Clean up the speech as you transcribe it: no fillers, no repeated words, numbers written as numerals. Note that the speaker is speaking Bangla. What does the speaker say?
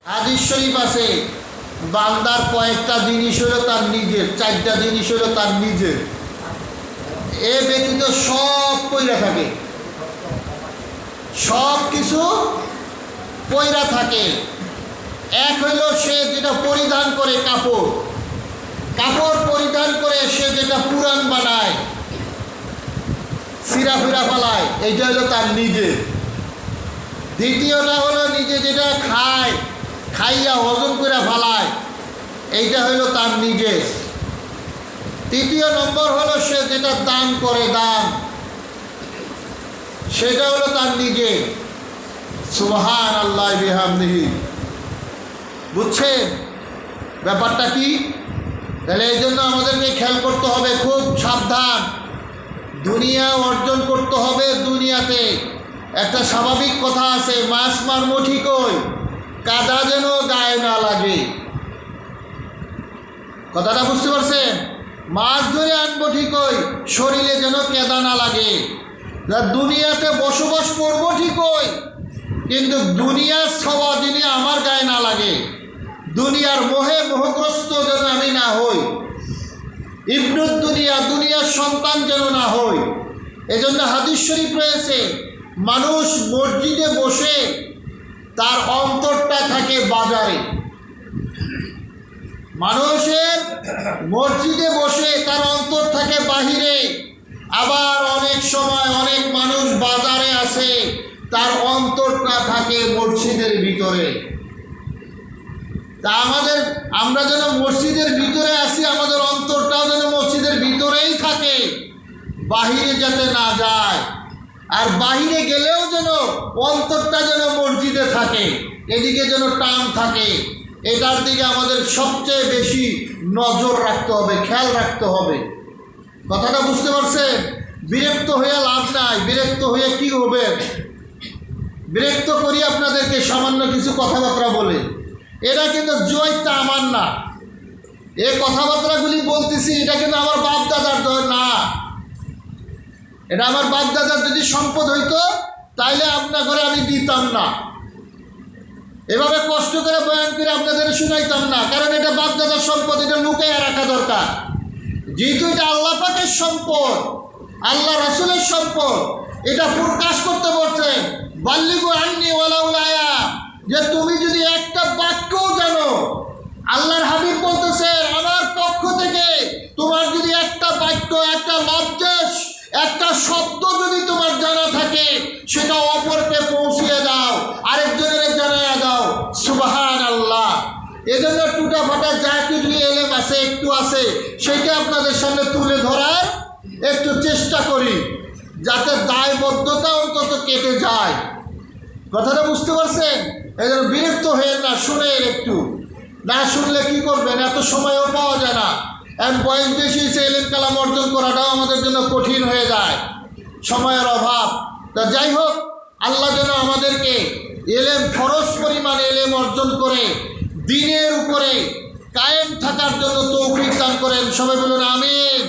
হাদিস শরীফ আছে বান্দার কয়েকটা জিনিস হলো তার নিজের, চারটা জিনিস হলো তার নিজের। এ ব্যতীত সব পয়রা থাকে, সব কিছু পয়রা থাকে। এক হইল সে যেটা পরিধান করে কাপড়, কাপড় পরিধান করে সে যেটা পুরান বানায়, সিরা ফিরা ফালায়, এইটা হলো তার নিজের। দ্বিতীয়টা হলো নিজে যেটা খায়, খাইয়া হজম করে ফালায়, এইটা হলো তার নিজের। তৃতীয় নম্বর হলো সে যেটা দান করে, দান, সেটা হলো তার নিজের। সুবহানাল্লাহি বিহামদিহি। বুঝছেন ব্যাপারটা কি? তাহলে এই জন্য আমাদেরকে খেয়াল করতে হবে, খুব সাবধান। দুনিয়া অর্জন করতে হবে। দুনিয়াতে একটা স্বাভাবিক কথা আছে, মাছ মারমো ঠিকই, কাদা যেন গায়ে না লাগে। কথাটা বুঝতে পারছেন? মাছ ধরে আনবো ঠিকই, শরীরে যেন কেদা না লাগে। দুনিয়াতে বসবাস করবো ঠিকই, কিন্তু দুনিয়ার সওয়া যিনি আমার গায়ে না লাগে, দুনিয়ার মোহে মোহগ্রস্ত যেন আমি না হই, ইবনুদ দুনিয়া, দুনিয়ার সন্তান যেন না হই। এজন্য হাদিস শরীফ রয়েছে, মানুষ মসজিদে বসে তার অন্তরটা থাকে বাজারে। মানুষের মসজিদে বসে তার অন্তর থাকে বাহিরে। আবার অনেক সময় অনেক মানুষ বাজারে আসে, তার অন্তরটা থাকে মসজিদের ভিতরে। তা আমরা যেন মসজিদের ভিতরে আসি, আমাদের অন্তরটাও যেন মসজিদের ভিতরেই থাকে, বাহিরে যাতে না যায়। আর বাহিরে গেলেও যেন অন্তরটা যেন মসজিদে থাকে, এদিকে যেন টান থাকে। এটার দিকে আমাদের সবচেয়ে বেশি নজর রাখতে হবে, খেয়াল রাখতে হবে। কথাটা বুঝতে পারছেন? বিরক্ত হয়ে লাভ নাই। বিরক্ত হয়ে কি হবে? বিরক্ত করি আপনাদেরকে সামান্য কিছু কথাবার্তা বলে। এটা কিন্তু জয়টা আমার না, এই কথাবার্তাগুলি বলতেছি, এটা কিন্তু আমার বাপ দাদার না। এটা আমার বাপ দাদার যদি সম্পদ হইতো তাইলে আপনার ঘরে আমি দিতাম না, এভাবে কষ্ট করে বয়ান করে আপনাদের শুনাইতাম না। কারণ এটা বাপ দাদার সম্পদ, এটা লুকাইয়া রাখা দরকার। যেহেতু এটা আল্লাহ পাকের সম্পদ, আল্লাহ রাসূলের সম্পদ, এটা প্রকাশ করতে বলছে, বাল্লিগু আন্নি ওয়ালাউ আয়া, যে তুমি যদি একটা বাক্যও জানো, আল্লাহর হাবিব বলতেছে আমার পক্ষ থেকে তোমার যদি একটা বাক্য, একটা লজ্জাস, একটা শব্দ যদি তোমার জানা থাকে, সেটা অপরকে পৌঁছিয়ে দাও, আরেকজনের জানাইয়া দাও। সুবহানাল্লাহ। এজন্য টুটা ফাটা যা কিছু এলেম আছে, একটু আছে, সেটা আপনাদের সামনে তুলে ধরার একটু চেষ্টা করি, যাতে দায়বদ্ধতা অন্তত কেটে যায়। কথাটা বুঝতে পারছেন? এই জন্য বিরক্ত হয়ে না, শুনেন একটু। না শুনলে কি করবেন? এত সময়ও পাওয়া যায় না। এখন বয়স বেশি হয়েছে, এলেম কালাম অর্জন করাটাও আমাদের জন্য কঠিন হয়ে যায়, সময়ের অভাব। তা যাই হোক, আল্লাহ যেন আমাদেরকে এলেম, ফরজ পরিমাণ এলেম অর্জন করে দ্বীনের উপরে কায়েম থাকার জন্য তৌফিক দান করেন। সবাই বলুন আমিন।